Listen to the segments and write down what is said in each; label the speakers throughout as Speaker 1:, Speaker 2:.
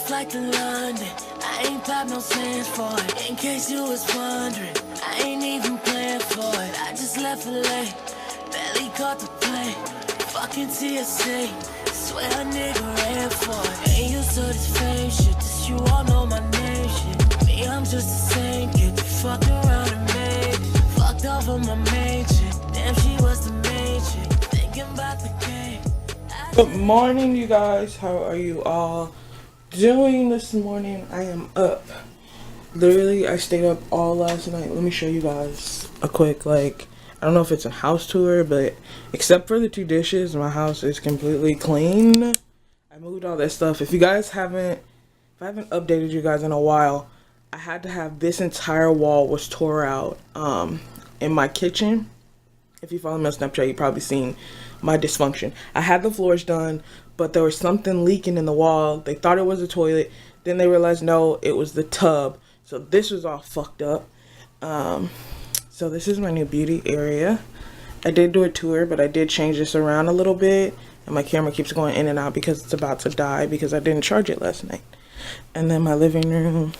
Speaker 1: flight to London. I ain't pop no sense for it. In case you was wondering, I ain't even planned for it. I just left for late, barely caught the plane. Fucking TSA, swear a nigga ran for it. Ain't used to this fame shit, this you all know my name shit. Me, I'm just the same kid that fucked around and made it. Fucked off of my main chick, damn she was the main chick. Thinking about the game.
Speaker 2: Good morning, you guys. How are you all doing this morning? I am up. Literally, I stayed up all last night. Let me show you guys a quick, I don't know if it's a house tour, but except for the two dishes, my house is completely clean. I moved all that stuff. If I haven't updated you guys in a while, I had to have this entire wall was tore out in my kitchen. If you follow me on Snapchat, you've probably seen my dysfunction. I had the floors done, but there was something leaking in the wall. They thought it was a toilet. Then they realized, no, it was the tub. So this was all fucked up. So this is my new beauty area. I did do a tour, but I did change this around a little bit. And my camera keeps going in and out because it's about to die because I didn't charge it last night. And then my living room.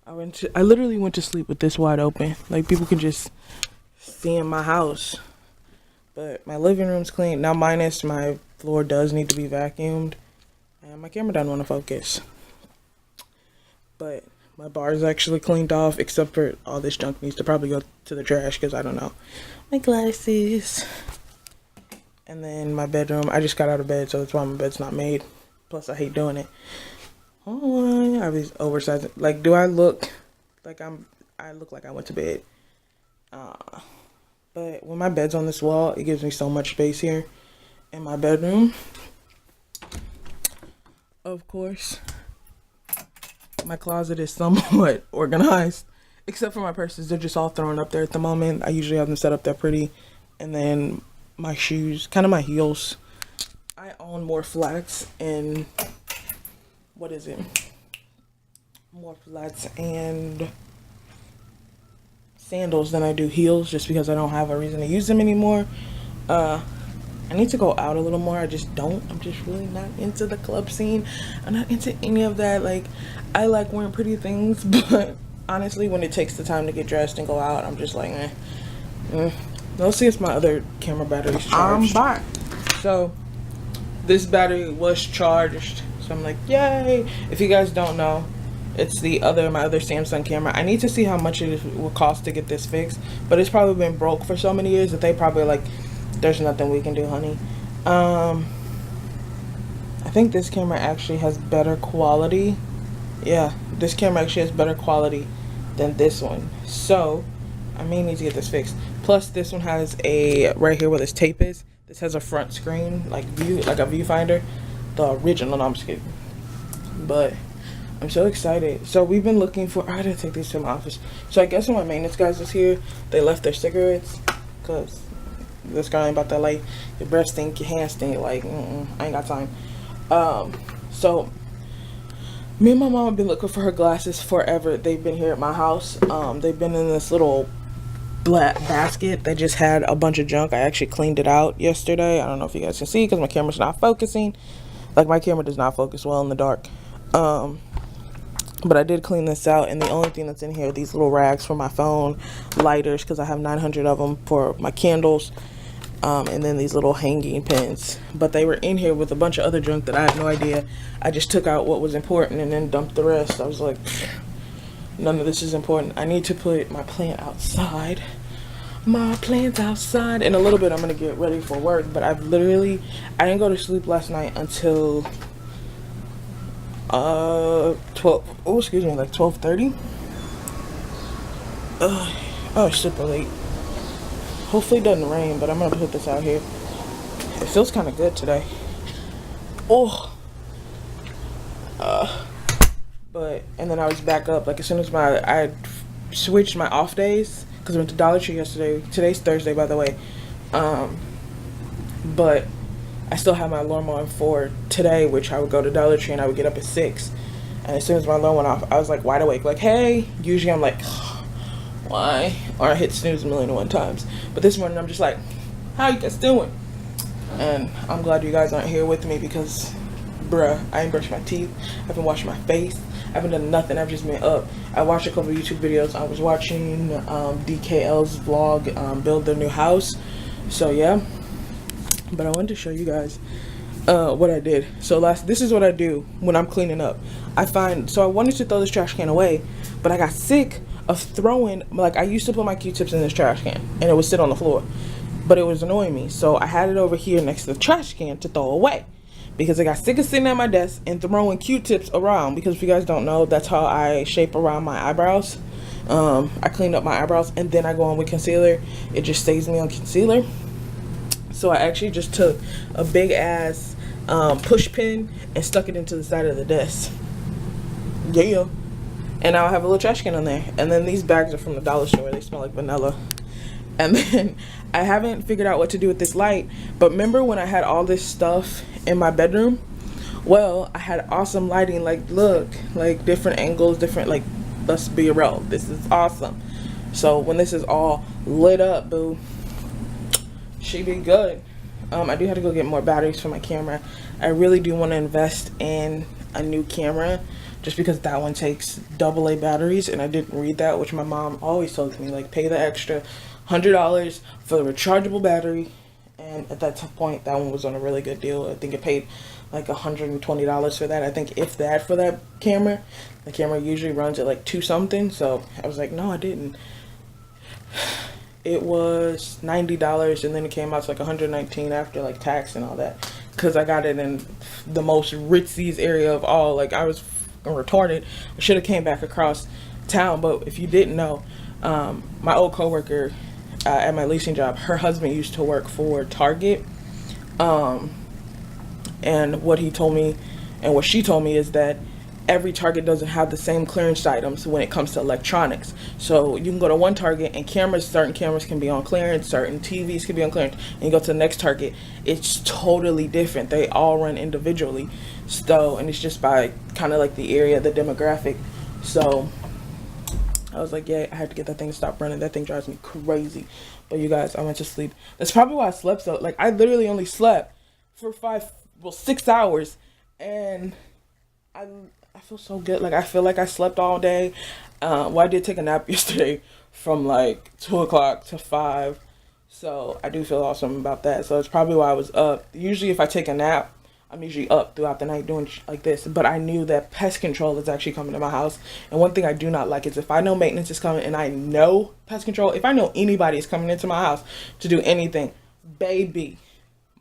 Speaker 2: I literally went to sleep with this wide open. Like, people can just see in my house. But my living room's clean. Now, minus my floor does need to be vacuumed. And my camera doesn't want to focus. But my bar is actually cleaned off, except for all this junk needs to probably go to the trash because I don't know. My glasses. And then my bedroom. I just got out of bed, so that's why my bed's not made. Plus, I hate doing it. Oh, I have these oversized. Like, do I look like I look like I went to bed? But when my bed's on this wall, it gives me so much space here in my bedroom. Of course, my closet is somewhat organized, except for my purses. They're just all thrown up there at the moment. I usually have them set up there pretty. And then my shoes, kind of my heels. I own more flats and more flats and sandals than I do heels, just because I don't have a reason to use them anymore. I need to go out a little more. I just don't. I'm just really not into the club scene. I'm not into any of that. Like, I like wearing pretty things, but honestly, when it takes the time to get dressed and go out, I'm just like, Let's see if my other camera battery's charged. I'm back. So this battery was charged. So I'm like, yay. If you guys don't know, it's my other Samsung camera. I need to see how much it will cost to get this fixed. But it's probably been broke for so many years that they probably like, there's nothing we can do, honey. I think this camera actually has better quality. Yeah, this camera actually has better quality than this one. So I may need to get this fixed. Plus, this one has right here where this tape is. This has a front screen, like a viewfinder. The original, no, I'm just kidding. But I'm so excited. So we've been looking for, I gotta take these to my office. So I guess when my maintenance guys was here, they left their cigarettes. Because this guy ain't about that life. Your breath stink, your hands stink. Like, I ain't got time. So me and my mom have been looking for her glasses forever. They've been here at my house. They've been in this little black basket that just had a bunch of junk. I actually cleaned it out yesterday. I don't know if you guys can see because my camera's not focusing. Like, my camera does not focus well in the dark. But I did clean this out, and the only thing that's in here are these little rags for my phone, lighters, because I have 900 of them for my candles, and then these little hanging pins. But they were in here with a bunch of other junk that I had no idea. I just took out what was important and then dumped the rest. I was like, none of this is important. I need to put my plant outside. My plant's outside. In a little bit, I'm going to get ready for work. But I didn't go to sleep last night until 12:30. Oh, it's super late. Hopefully it doesn't rain, but I'm going to put this out here. It feels kind of good today. And then I was back up. Like, as soon as I switched my off days, because I went to Dollar Tree yesterday. Today's Thursday, by the way. But I still have my alarm on for today, which I would go to Dollar Tree and I would get up at 6. And as soon as my alarm went off, I was like wide awake. Like, hey. Usually I'm like, why? Or I hit snooze 1,000,001 times. But this morning I'm just like, how you guys doing? And I'm glad you guys aren't here with me because bruh, I ain't brushed my teeth. I haven't washed my face. I haven't done nothing. I've just been up. I watched a couple of YouTube videos. I was watching DKL's vlog, build their new house. So yeah. But I wanted to show you guys what I did. So this is what I do when I'm cleaning up. I wanted to throw this trash can away, but I got sick of throwing, like, I used to put my Q-tips in this trash can and it would sit on the floor, but it was annoying me. So I had it over here next to the trash can to throw away because I got sick of sitting at my desk and throwing Q-tips around, because if you guys don't know, that's how I shape around my eyebrows. I cleaned up my eyebrows and then I go on with concealer. It just stays me on concealer. So I actually just took a big ass push pin and stuck it into the side of the desk. Yeah. And now I have a little trash can on there. And then these bags are from the dollar store. They smell like vanilla. And then I haven't figured out what to do with this light. But remember when I had all this stuff in my bedroom? Well, I had awesome lighting. Like, look, like different angles, different, like, let's be real. This is awesome. So when this is all lit up, boo, she be good. I do have to go get more batteries for my camera. I really do want to invest in a new camera, just because that one takes AA batteries, and I didn't read that, which my mom always told me, like, pay the extra $100 for the rechargeable battery. And at that point, that one was on a really good deal. I think it paid like $120 for that. I think if that for that camera. The camera usually runs at like 2 something. So I was like, no, I didn't. It was $90, and then it came out to like $119 after like tax and all that. Because I got it in the most ritziest area of all. Like, I was retarded. I should have came back across town. But if you didn't know, my old coworker at my leasing job, her husband used to work for Target. And what he told me and what she told me is that every Target doesn't have the same clearance items when it comes to electronics. So you can go to one Target and certain cameras can be on clearance, certain TVs can be on clearance, and you go to the next Target, it's totally different. They all run individually. So, and it's just by kind of like the area, the demographic. So I was like, yeah, I had to get that thing to stop running. That thing drives me crazy. But you guys, I went to sleep. That's probably why I slept so. Like, I literally only slept for 6 hours, and I feel so good. Like, I feel like I slept all day. Well, I did take a nap yesterday from like 2 o'clock to 5. So I do feel awesome about that. So it's probably why I was up. Usually if I take a nap, I'm usually up throughout the night doing like this. But I knew that pest control is actually coming to my house. And one thing I do not like is if I know maintenance is coming and I know pest control, if I know anybody is coming into my house to do anything, baby,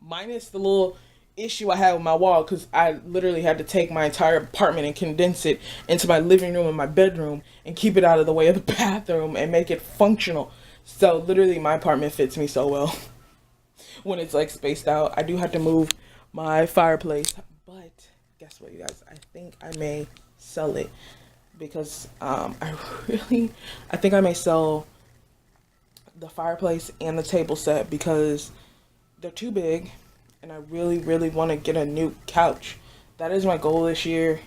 Speaker 2: minus the little issue I had with my wall, because I literally had to take my entire apartment and condense it into my living room and my bedroom and keep it out of the way of the bathroom and make it functional. So literally my apartment fits me so well when it's like spaced out. I do have to move my fireplace, but guess what, you guys, I think I may sell it, because I think I may sell the fireplace and the table set because they're too big. And I really, really want to get a new couch. That is my goal this year,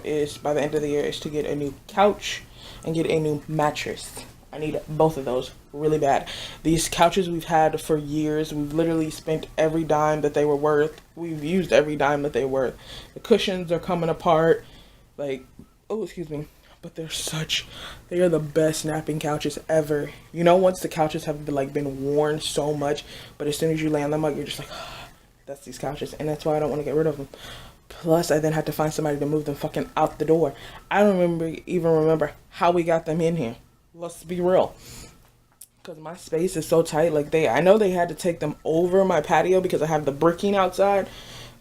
Speaker 2: is by the end of the year, is to get a new couch and get a new mattress. I need both of those really bad. These couches we've had for years. We've literally spent every dime that they were worth. We've used every dime that they were worth. The cushions are coming apart. Like, oh, excuse me. But they are the best napping couches ever. You know, once the couches have been worn so much, but as soon as you lay on them, you're just like, that's these couches, and that's why I don't want to get rid of them. Plus, I then had to find somebody to move them fucking out the door. I don't even remember how we got them in here. Let's be real, because my space is so tight. Like, I know they had to take them over my patio because I have the bricking outside.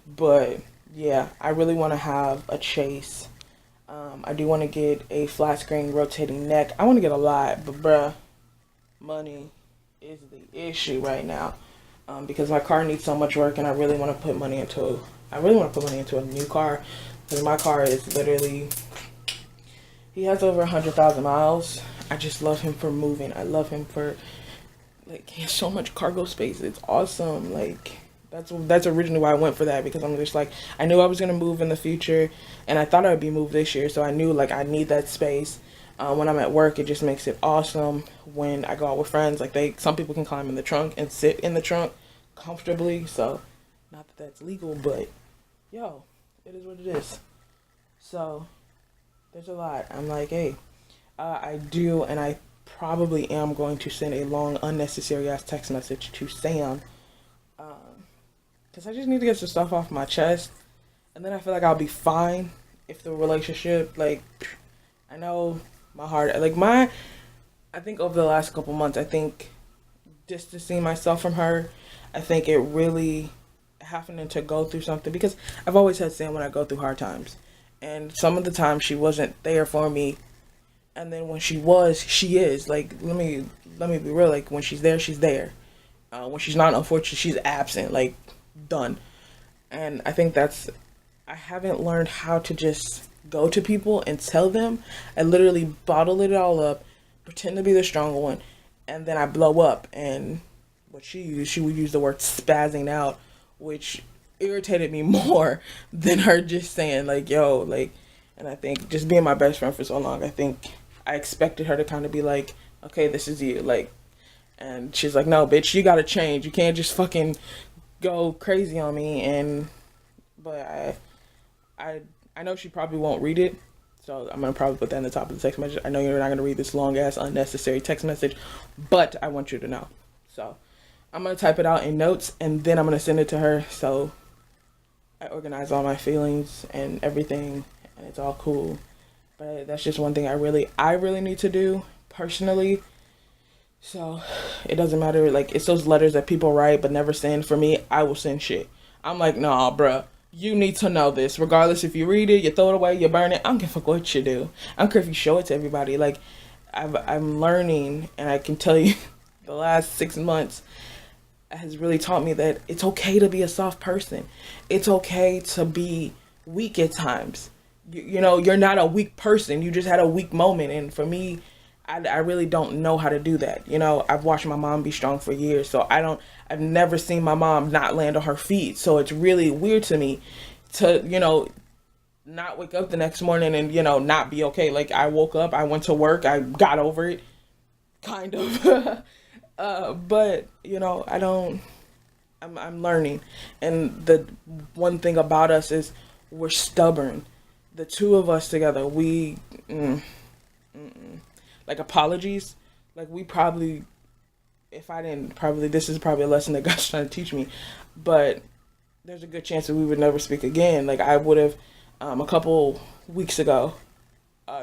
Speaker 2: But yeah, I really want to have a chase. I do want to get a flat screen rotating neck. I want to get a lot, but bruh, money is the issue right now. Because my car needs so much work, and I really want to put money into a new car, because my car is literally, he has over 100,000 miles. I just love him for moving. I love him for, like, he has so much cargo space. It's awesome. Like, that's originally why I went for that, because I'm just like, I knew I was gonna move in the future, and I thought I would be moved this year, so I knew, like, I need that space. When I'm at work, it just makes it awesome. When I go out with friends, like, some people can climb in the trunk and sit in the trunk comfortably. So, not that that's legal, but yo, it is what it is. So there's a lot. I'm like, hey, I do, and I probably am going to send a long, unnecessary ass text message to Sam, because I just need to get some stuff off my chest, and then I feel like I'll be fine if the relationship, like, I know my heart, like I think over the last couple months, I think distancing myself from her, I think it really having to go through something, because I've always had Sam when I go through hard times, and some of the times she wasn't there for me, and then when she was, she is. Like, let me be real. Like, when she's there, she's there. When she's not, unfortunately, she's absent. Like, done. And I think I haven't learned how to just go to people and tell them. I literally bottle it all up, pretend to be the stronger one, and then I blow up. And what she would use the word spazzing out, which irritated me more than her just saying, like, yo, like, and I think just being my best friend for so long, I think I expected her to kind of be like, okay, this is you, like, and she's like, no, bitch, you gotta change. You can't just fucking go crazy on me. But I know she probably won't read it, so I'm gonna probably put that in the top of the text message. I know you're not gonna read this long ass unnecessary text message, but I want you to know. So I'm gonna type it out in notes, and then I'm gonna send it to her. So I organize all my feelings and everything, and it's all cool. But that's just one thing I really need to do personally. So it doesn't matter. Like, it's those letters that people write but never send. For me, I will send shit. I'm like, nah, bruh. You need to know this. Regardless if you read it, you throw it away, you burn it. I don't give a fuck what you do. I don't care if you show it to everybody. Like, I'm learning, and I can tell you the last 6 months has really taught me that it's okay to be a soft person. It's okay to be weak at times. You know, you're not a weak person. You just had a weak moment. And for me, I really don't know how to do that. You know, I've watched my mom be strong for years. So I've never seen my mom not land on her feet. So it's really weird to me to, you know, not wake up the next morning and, you know, not be okay. Like, I woke up, I went to work, I got over it. Kind of. But, you know, I'm learning. And the one thing about us is we're stubborn. The two of us together, like, apologies, like, we probably, if I didn't, probably, this is probably a lesson that God's trying to teach me, but there's a good chance that we would never speak again. Like, I would have, a couple weeks ago,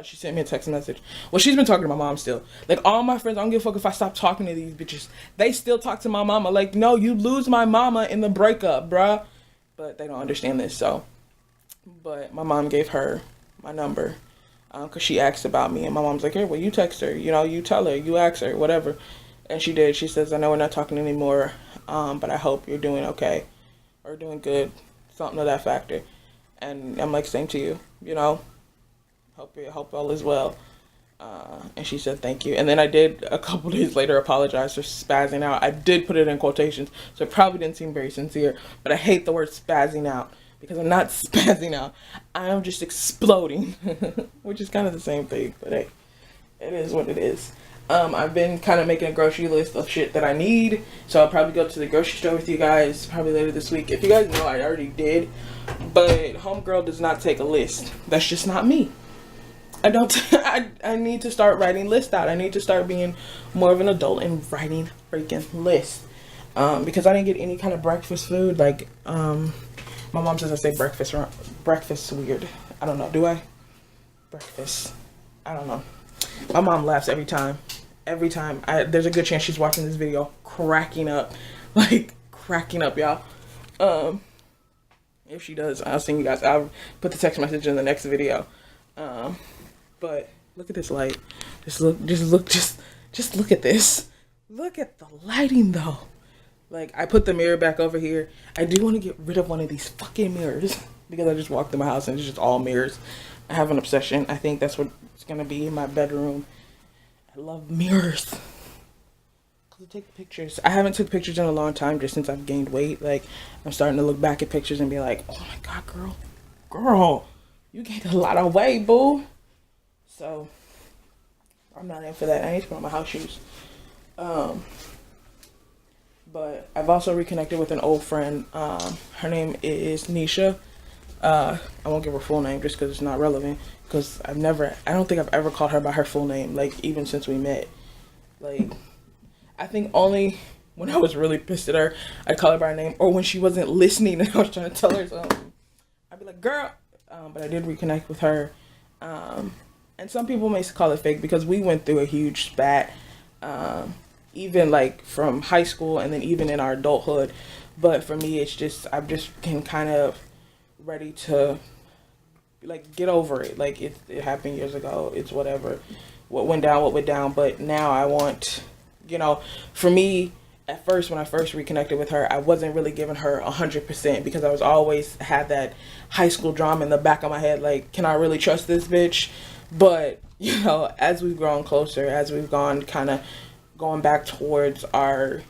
Speaker 2: she sent me a text message. Well, she's been talking to my mom still. Like, all my friends, I don't give a fuck if I stop talking to these bitches. They still talk to my mama. Like, no, you lose my mama in the breakup, bruh. But they don't understand this, so. But my mom gave her my number, because she asked about me. And my mom's like, hey, well, you text her. You know, you tell her. You ask her, whatever. And she did. She says, I know we're not talking anymore, but I hope you're doing okay. Or doing good. Something of that factor. And I'm like, same to you, you know. Hope all is well. And she said thank you. And then I did a couple days later apologize for spazzing out. I did put it in quotations, so it probably didn't seem very sincere, but I hate the word spazzing out, because I'm not spazzing out. I am just exploding, which is kind of the same thing, but hey, it is what it is. I've been kind of making a grocery list of shit that I need, so I'll probably go to the grocery store with you guys probably later this week. If you guys know, I already did, but homegirl does not take a list. That's just not me. I don't. I need to start writing lists out. I need to start being more of an adult and writing freaking lists. Because I didn't get any kind of breakfast food. Like, my mom says I say breakfast weird. I don't know. Do I? Breakfast. I don't know. My mom laughs every time. Every time. There's a good chance she's watching this video cracking up. Like, cracking up, y'all. If she does, I'll send you guys. I'll put the text message in the next video. But look at this light. Just look at this. Look at the lighting though. Like, I put the mirror back over here. I do want to get rid of one of these fucking mirrors because I just walked in my house and it's just all mirrors. I have an obsession. I think that's what it's going to be in my bedroom. I love mirrors. Cause I take pictures. I haven't took pictures in a long time just since I've gained weight. Like, I'm starting to look back at pictures and be like, oh my God, girl, you gained a lot of weight, boo. So, I'm not in for that. I need to put on my house shoes. But I've also reconnected with an old friend. Her name is Nisha. I won't give her full name just because it's not relevant. Because I don't think I've ever called her by her full name, like, even since we met. Like, I think only when I was really pissed at her, I'd call her by her name, or when she wasn't listening and I was trying to tell her something. I'd be like, girl. But I did reconnect with her. And some people may call it fake because we went through a huge spat, even like from high school and then even in our adulthood. But for me, it's just, I'm just getting kind of ready to like get over it. Like it happened years ago. It's whatever. What went down. But now I want, for me, at first, when I first reconnected with her, I wasn't really giving her 100% because I was always had that high school drama in the back of my head. Like, can I really trust this bitch? But, as we've grown closer, as we've gone kind of going back towards our,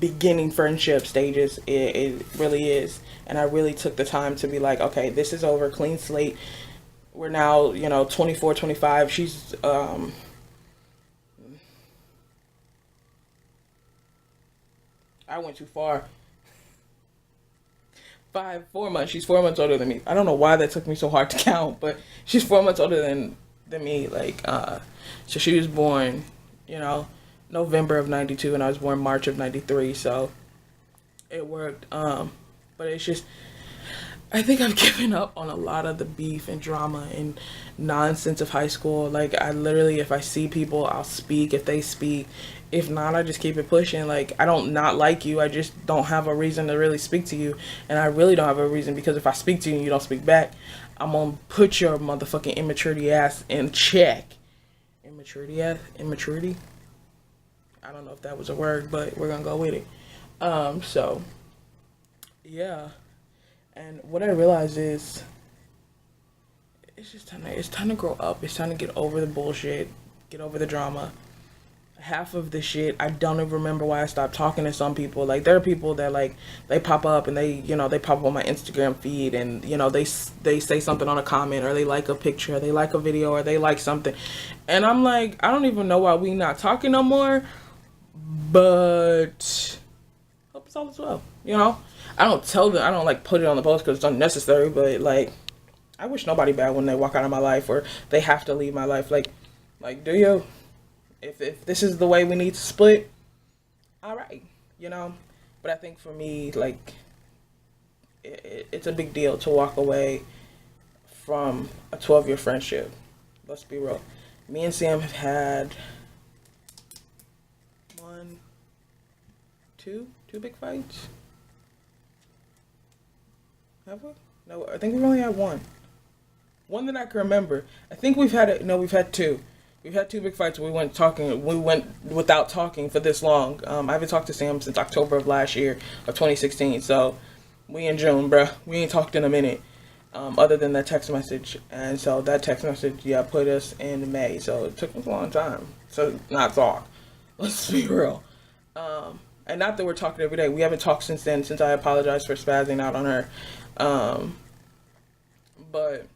Speaker 2: beginning friendship stages, it really is. And I really took the time to be like, okay, this is over, clean slate. We're now, 24, 25. She's, I went too far. 4 months. She's 4 months older than me. I don't know why that took me so hard to count, but she's 4 months older than me. Like, so she was born, November of 92, and I was born March of 93. So it worked. But it's just, I think I've given up on a lot of the beef and drama and nonsense of high school. Like, I literally, if I see people, I'll speak if they speak. If not, I just keep it pushing. Like, I don't not like you. I just don't have a reason to really speak to you. And I really don't have a reason, because if I speak to you and you don't speak back, I'm going to put your motherfucking immaturity ass in check. Immaturity? I don't know if that was a word, but we're going to go with it. So, yeah. And what I realized is, it's time to grow up. It's time to get over the bullshit, get over the drama. Half of the shit, I don't even remember why I stopped talking to some people. Like, there are people that, like, they pop up and they pop up on my Instagram feed, and, they say something on a comment, or they like a picture, or they like a video, or they like something. And I'm like, I don't even know why we not talking no more, but hope it's all as well, I don't tell them, I don't, like, put it on the post because it's unnecessary, but, like, I wish nobody bad when they walk out of my life or they have to leave my life. Like, do you? If this is the way we need to split, all right, But I think for me, like, it's a big deal to walk away from a 12-year friendship. Let's be real. Me and Sam have had two big fights. Have we? No, I think we've only had one. One that I can remember. I think we've had two. We've had two big fights. We went without talking for this long. I haven't talked to Sam since October of last year, of 2016. So we in June, bruh. We ain't talked in a minute, other than that text message. And so that text message, put us in May. So it took us a long time to not talk. Let's be real. And not that we're talking every day. We haven't talked since then, since I apologized for spazzing out on her. But,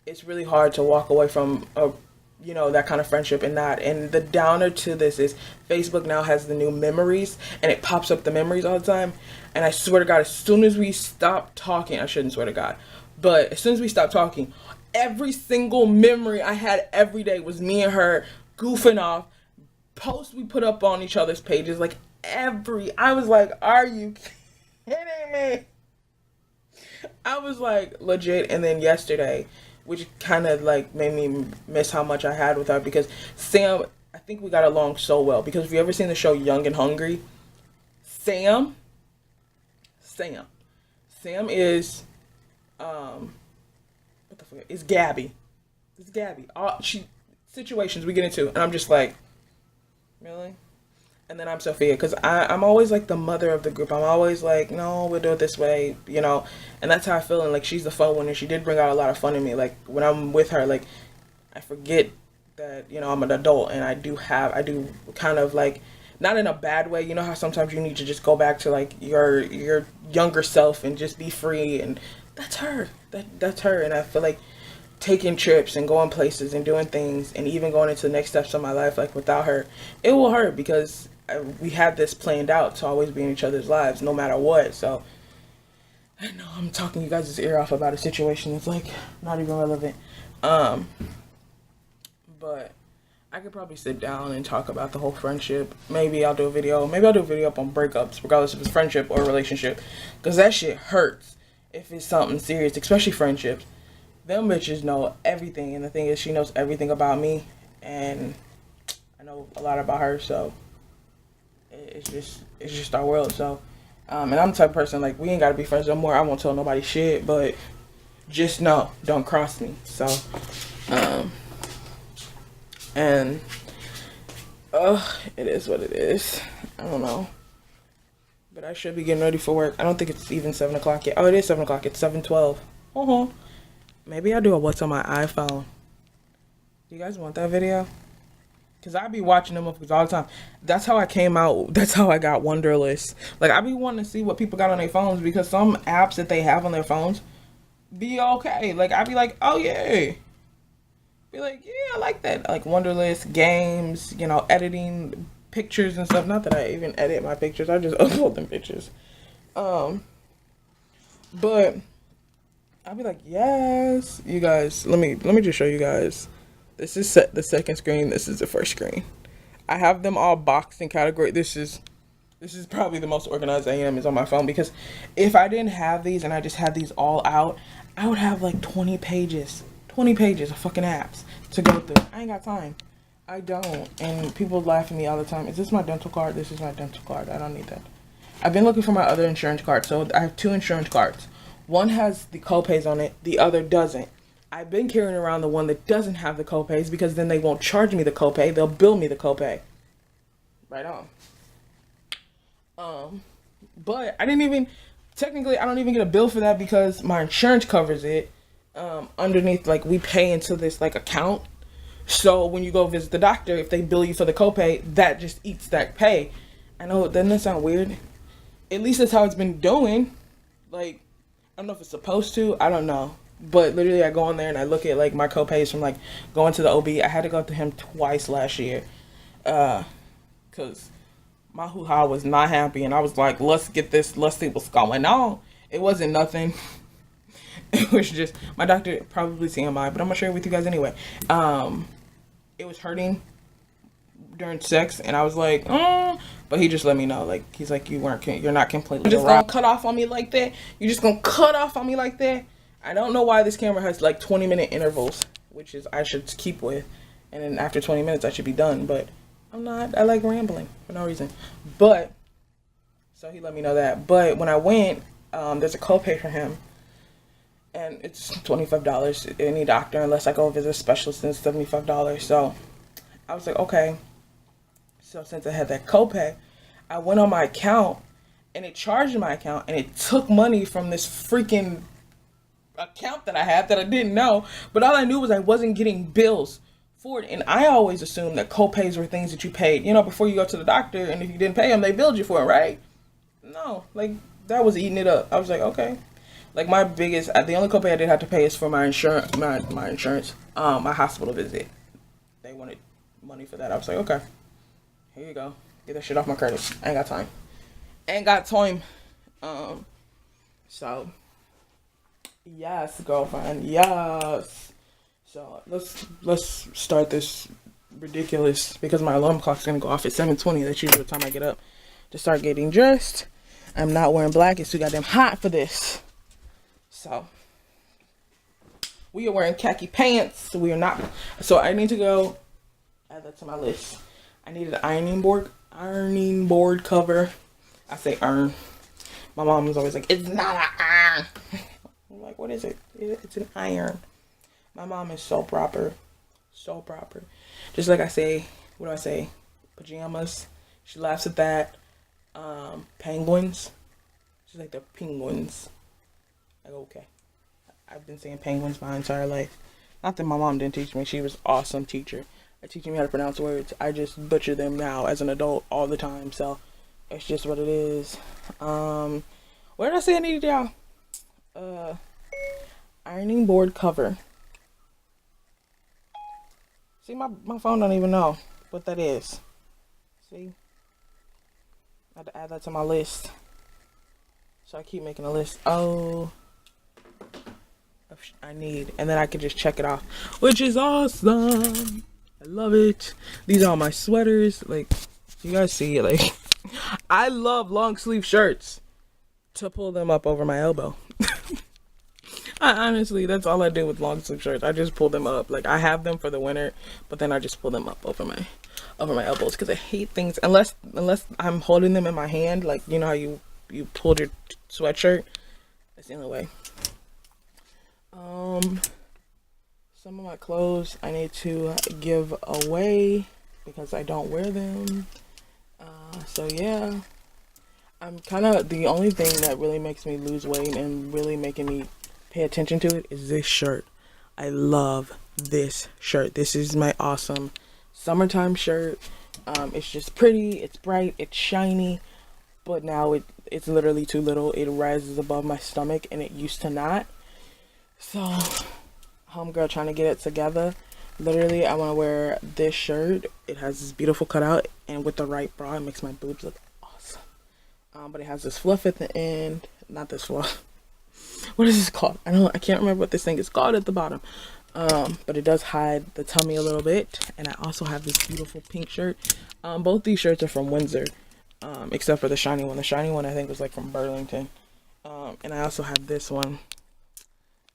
Speaker 2: it's really hard to walk away from that kind of friendship and not. And the downer to this is Facebook now has the new memories, and it pops up the memories all the time. And I swear to God, as soon as we stop talking, I shouldn't swear to God, but as soon as we stop talking, every single memory I had every day was me and her goofing off, posts we put up on each other's pages, like I was like, are you kidding me? I was like, legit. And then yesterday, which kind of like made me miss how much I had with her, because Sam, I think we got along so well, because if you ever seen the show Young and Hungry, Sam is what the fuck is Gabby. It's Gabby. Situations we get into, and I'm just like, really? And then I'm Sophia, because I'm always like the mother of the group. I'm always like, no, we'll do it this way, and that's how I feel. And like, she's the fun one, and she did bring out a lot of fun in me. Like, when I'm with her, like, I forget that, I'm an adult, and I do kind of like, not in a bad way, how sometimes you need to just go back to like your younger self and just be free, and that's her. That's her. And I feel like taking trips and going places and doing things and even going into the next steps of my life, like, without her, it will hurt, because we had this planned out to always be in each other's lives no matter what. So I know I'm talking you guys' ear off about a situation that's like not even relevant. But I could probably sit down and talk about the whole friendship. Maybe I'll do a video. Maybe I'll do a video up on breakups, regardless if it's friendship or relationship. Because that shit hurts if it's something serious, especially friendships. Them bitches know everything. And the thing is, she knows everything about me. And I know a lot about her. So it's just our world. So, and I'm the type of person, like, we ain't got to be friends no more. I won't tell nobody shit. But just know, don't cross me. So, and it is what it is. I don't know, but I should be getting ready for work. I don't think it's even 7 o'clock yet. Oh, it is 7 o'clock. It's 7:12. Maybe I'll do a what's on my iPhone. Do you guys want that video? Because I be watching them up all the time. That's how I came out. That's how I got Wonderlist. Like, I be wanting to see what people got on their phones, because some apps that they have on their phones be okay. Like, I be like, oh yeah. Be like, yeah, I like that. Like Wonderlist, games, you know, editing pictures and stuff. Not that I even edit my pictures. I just upload them pictures. But I'll be like, yes. You guys, let me just show you guys. This is the second screen. This is the first screen. I have them all boxed in category. This is probably the most organized I am is on my phone, because if I didn't have these and I just had these all out, I would have like 20 pages of fucking apps to go through. I ain't got time. I don't. And people laugh at me all the time. Is this my dental card? This is my dental card. I don't need that. I've been looking for my other insurance card. So I have 2 insurance cards. One has the copays on it. The other doesn't. I've been carrying around the one that doesn't have the copays, because then they won't charge me the copay. They'll bill me the copay. Right on. But I don't even get a bill for that, because my insurance covers it. Underneath, like, we pay into this like account. So when you go visit the doctor, if they bill you for the copay, that just eats that pay. I know, doesn't that sound weird? At least that's how it's been doing. Like, I don't know if it's supposed to. I don't know. But literally, I go on there and I look at like my copays from like going to the OB. I had to go to him twice last year, cause my hoo-ha was not happy, and I was like, let's see what's going on. It wasn't nothing. It was just, my doctor, probably TMI, but I'm gonna share it with you guys anyway. It was hurting during sex, and I was like, but he just let me know, like, he's like, you're not completely just gonna cut off on me like that. You're just gonna cut off on me like that. I don't know why this camera has like 20-minute intervals, which is I should keep with, and then after 20 minutes I should be done, but I'm not. I like rambling for no reason. But so he let me know that. But when I went, there's a copay for him, and it's $25. Any doctor, unless I go visit a specialist, and it's $75. So I was like, okay. So since I had that copay, I went on my account, and it charged my account, and it took money from this freaking account that I had that I didn't know. But all I knew was I wasn't getting bills for it, and I always assumed that copays were things that you paid, you know, before you go to the doctor, and if you didn't pay them, they billed you for it, right? No, like, that was eating it up. I was like, okay. Like, the only copay I did have to pay is for my insurance, my hospital visit. They wanted money for that. I was like, okay, here you go. Get that shit off my credit. I ain't got time. Ain't got time. So, yes, girlfriend, yes. So, let's start this ridiculous, because my alarm clock's gonna go off at 7:20. That's usually the time I get up to start getting dressed. I'm not wearing black. It's too goddamn hot for this. So, we are wearing khaki pants. We are not. So, I need to go add that to my list. I need an ironing board cover. I say iron. My mom is always like, it's not an iron. I'm like, what is it? It's an iron. My mom is so proper. So proper. Just like I say, what do I say? Pajamas. She laughs at that. Penguins. She's like, the penguins. I go, okay. I've been saying penguins my entire life. Not that my mom didn't teach me. She was an awesome teacher at teaching me how to pronounce words. I just butcher them now as an adult all the time. So, it's just what it is. What did I say I needed, y'all? Ironing board cover. See, my phone don't even know what that is. See? I had to add that to my list. So I keep making a list. Oh, I need, and then I can just check it off, which is awesome. I love it. These are all my sweaters. Like, you guys see, like, I love long sleeve shirts to pull them up over my elbow. Honestly, that's all I do with long sleeve shirts. I just pull them up. Like, I have them for the winter, but then I just pull them up over my elbows because I hate things unless I'm holding them in my hand. Like, you know how you pulled your sweatshirt. That's the only way. Some of my clothes I need to give away because I don't wear them. So yeah, I'm kind of, the only thing that really makes me lose weight and really making me pay attention to it is this shirt. I love this shirt. This is my awesome summertime shirt. It's just pretty, it's bright, it's shiny, but now it's literally too little. It rises above my stomach and it used to not. So homegirl trying to get it together. Literally, I want to wear this shirt. It has this beautiful cutout, and with the right bra, it makes my boobs look awesome. But it has this fluff at the end. Not this fluff. What is this called? I can't remember what this thing is called at the bottom. But it does hide the tummy a little bit. And I also have this beautiful pink shirt. Both these shirts are from Windsor, except for the shiny one. The shiny one I think was like from Burlington. And I also have this one.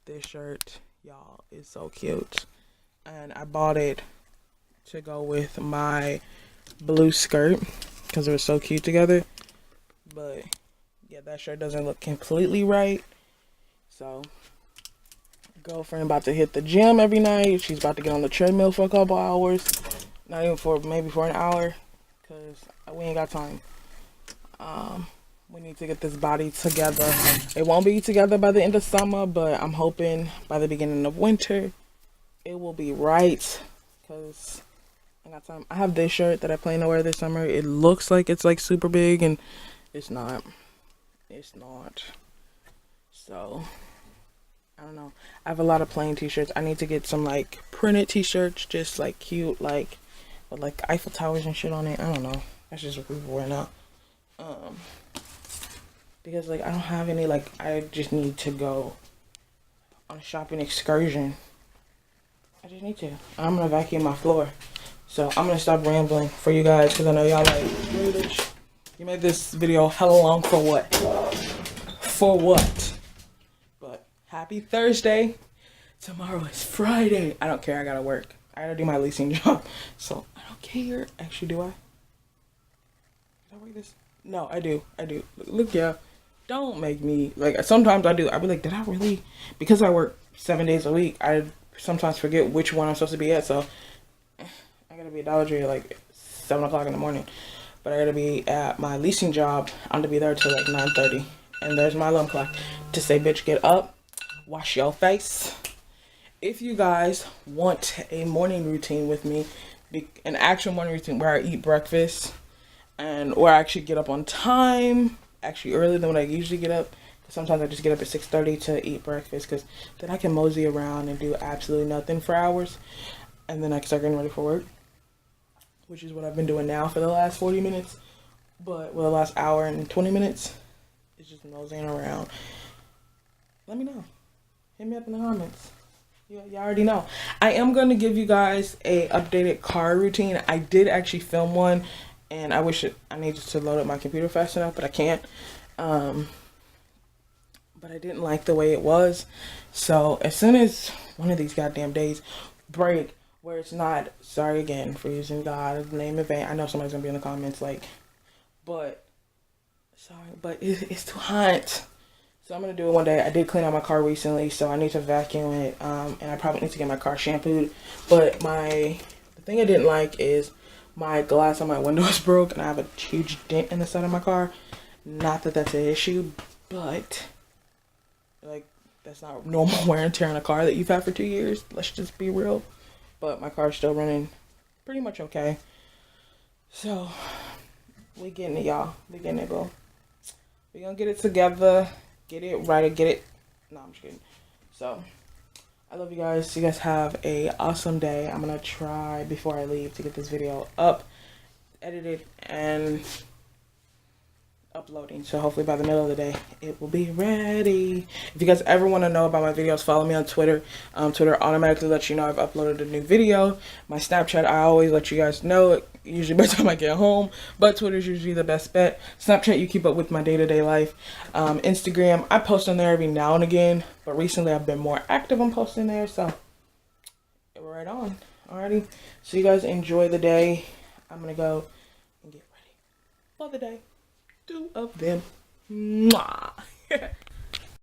Speaker 2: This shirt, y'all, is so cute. And I bought it to go with my blue skirt because it was so cute together. But yeah, that shirt doesn't look completely right. So girlfriend about to hit the gym every night. She's about to get on the treadmill for a couple hours. Not even for, maybe for an hour, because we ain't got time. We need to get this body together. It won't be together by the end of summer, but I'm hoping by the beginning of winter it will be right, because I got time. I have this shirt that I plan to wear this summer. It looks like it's like super big, and it's not. It's not. So I don't know. I have a lot of plain t-shirts. I need to get some like printed t-shirts, just like cute, like with like Eiffel Towers and shit on it. I don't know. That's just what people wear now. Because like I don't have any, like I just need to go on a shopping excursion. I just need to. I'm gonna vacuum my floor. So I'm gonna stop rambling for you guys because I know y'all like, really, bitch, you made this video hella long for what? For what? But happy Thursday. Tomorrow is Friday. I don't care. I gotta work. I gotta do my leasing job. So I don't care. Actually, do I? Did I work this? No, I do. Look, yeah. Don't make me, like, sometimes I do. I'll be like, did I really? Because I work 7 days a week, I sometimes forget which one I'm supposed to be at. So I gotta be at Dollar Tree at like 7 o'clock in the morning. But I gotta be at my leasing job. I'm gonna be there till like 9:30. And there's my alarm clock to say, bitch, get up, wash your face. If you guys want a morning routine with me, an actual morning routine where I eat breakfast and where I actually get up on time, actually earlier than what I usually get up. Sometimes I just get up at 6:30 to eat breakfast because then I can mosey around and do absolutely nothing for hours. And then I can start getting ready for work, which is what I've been doing now for the last 40 minutes. But, well, the last hour and 20 minutes, it's just moseying around. Let me know. Hit me up in the comments. You already know. I am going to give you guys a updated car routine. I did actually film one, and I needed to load up my computer fast enough, but I can't. But I didn't like the way it was. So as soon as one of these goddamn days break, where it's not, sorry again for using God's name in vain. I know somebody's gonna be in the comments like, but sorry, but it's too hot. So I'm gonna do it one day. I did clean out my car recently, so I need to vacuum it, and I probably need to get my car shampooed. But the thing I didn't like is my glass on my window is broke, and I have a huge dent in the side of my car. Not that that's an issue, but like that's not normal wear and tear on a car that you've had for 2 years. Let's just be real. But my car's still running pretty much okay. So we getting it, y'all. We getting it, bro. We gonna get it together. Get it right. Get it. No, I'm just kidding. So I love you guys. You guys have a awesome day. I'm gonna try before I leave to get this video up, edited, and uploading. So hopefully by the middle of the day, it will be ready. If you guys ever want to know about my videos, follow me on Twitter. Twitter automatically lets you know I've uploaded a new video. My Snapchat, I always let you guys know, usually by the time I get home, but Twitter's usually the best bet. Snapchat, you keep up with my day-to-day life. Instagram, I post on there every now and again, but recently I've been more active on posting there, so we're right on. Alrighty, so you guys enjoy the day. I'm gonna go and get ready for the day. 2 of them. Mwah.